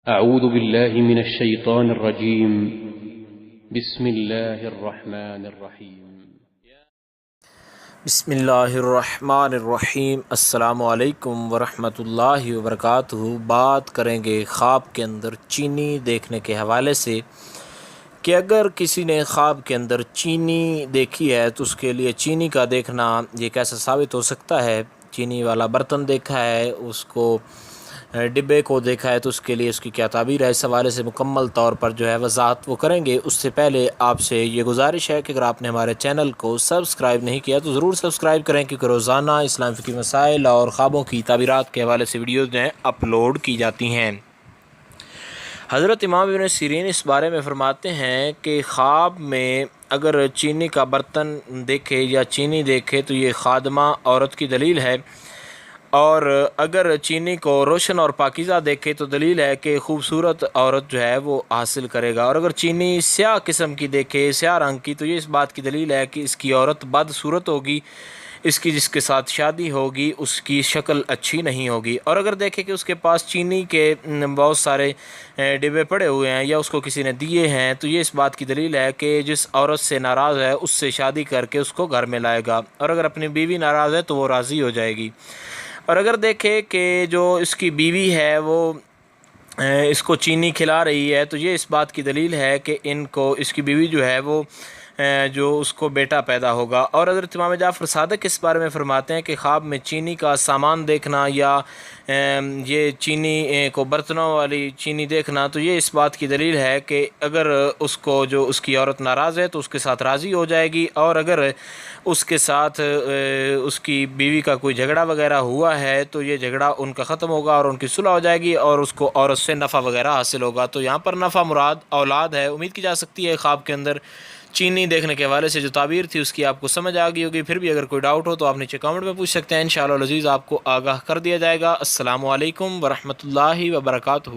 أعوذ بالله من الشيطان الرجيم. بسم الله الرحمن الرحيم. بسم اللہ الرحمن الرحیم۔ السلام علیکم ورحمۃ اللہ وبرکاتہ۔ بات کریں گے خواب کے اندر چینی دیکھنے کے حوالے سے کہ اگر کسی نے خواب کے اندر چینی دیکھی ہے تو اس کے لیے چینی کا دیکھنا یہ کیسا ثابت ہو سکتا ہے۔ چینی والا برتن دیکھا ہے، اس کو ڈبے کو دیکھا ہے تو اس کے لیے اس کی کیا تعبیر ہے، اس حوالے سے مکمل طور پر جو ہے وضاحت وہ کریں گے۔ اس سے پہلے آپ سے یہ گزارش ہے کہ اگر آپ نے ہمارے چینل کو سبسکرائب نہیں کیا تو ضرور سبسکرائب کریں، کیونکہ روزانہ اسلام فقہی مسائل اور خوابوں کی تعبیرات کے حوالے سے ویڈیوز جو ہیں اپلوڈ کی جاتی ہیں۔ حضرت امام ابن سیرین اس بارے میں فرماتے ہیں کہ خواب میں اگر چینی کا برتن دیکھے یا چینی دیکھے تو یہ خادمہ عورت کی دلیل ہے، اور اگر چینی کو روشن اور پاکیزہ دیکھے تو دلیل ہے کہ خوبصورت عورت جو ہے وہ حاصل کرے گا، اور اگر چینی سیاہ قسم کی دیکھے، سیاہ رنگ کی، تو یہ اس بات کی دلیل ہے کہ اس کی عورت بدصورت ہوگی، اس کی جس کے ساتھ شادی ہوگی اس کی شکل اچھی نہیں ہوگی۔ اور اگر دیکھے کہ اس کے پاس چینی کے بہت سارے ڈبے پڑے ہوئے ہیں یا اس کو کسی نے دیے ہیں تو یہ اس بات کی دلیل ہے کہ جس عورت سے ناراض ہے اس سے شادی کر کے اس کو گھر میں لائے گا، اور اگر اپنی بیوی ناراض ہے تو وہ راضی ہو جائے گی۔ اور اگر دیکھے کہ جو اس کی بیوی ہے وہ اس کو چینی کھلا رہی ہے تو یہ اس بات کی دلیل ہے کہ اس کی بیوی جو ہے وہ جو اس کو بیٹا پیدا ہوگا۔ اور حضرت امام جعفر صادق اس بارے میں فرماتے ہیں کہ خواب میں چینی کا سامان دیکھنا یا یہ چینی کو برتنوں والی چینی دیکھنا تو یہ اس بات کی دلیل ہے کہ اگر اس کو جو اس کی عورت ناراض ہے تو اس کے ساتھ راضی ہو جائے گی، اور اگر اس کے ساتھ اس کی بیوی کا کوئی جھگڑا وغیرہ ہوا ہے تو یہ جھگڑا ان کا ختم ہوگا اور ان کی صلح ہو جائے گی، اور اس کو عورت سے نفع وغیرہ حاصل ہوگا۔ تو یہاں پر نفع مراد اولاد ہے۔ امید کی جا سکتی ہے خواب کے اندر چینی دیکھنے کے حوالے سے جو تعبیر تھی اس کی آپ کو سمجھ آ گئی ہوگی۔ پھر بھی اگر کوئی ڈاؤٹ ہو تو آپ نیچے کامنٹ میں پوچھ سکتے ہیں، انشاءاللہ العزیز آپ کو آگاہ کر دیا جائے گا۔ السلام علیکم ورحمۃ اللہ وبرکاتہ۔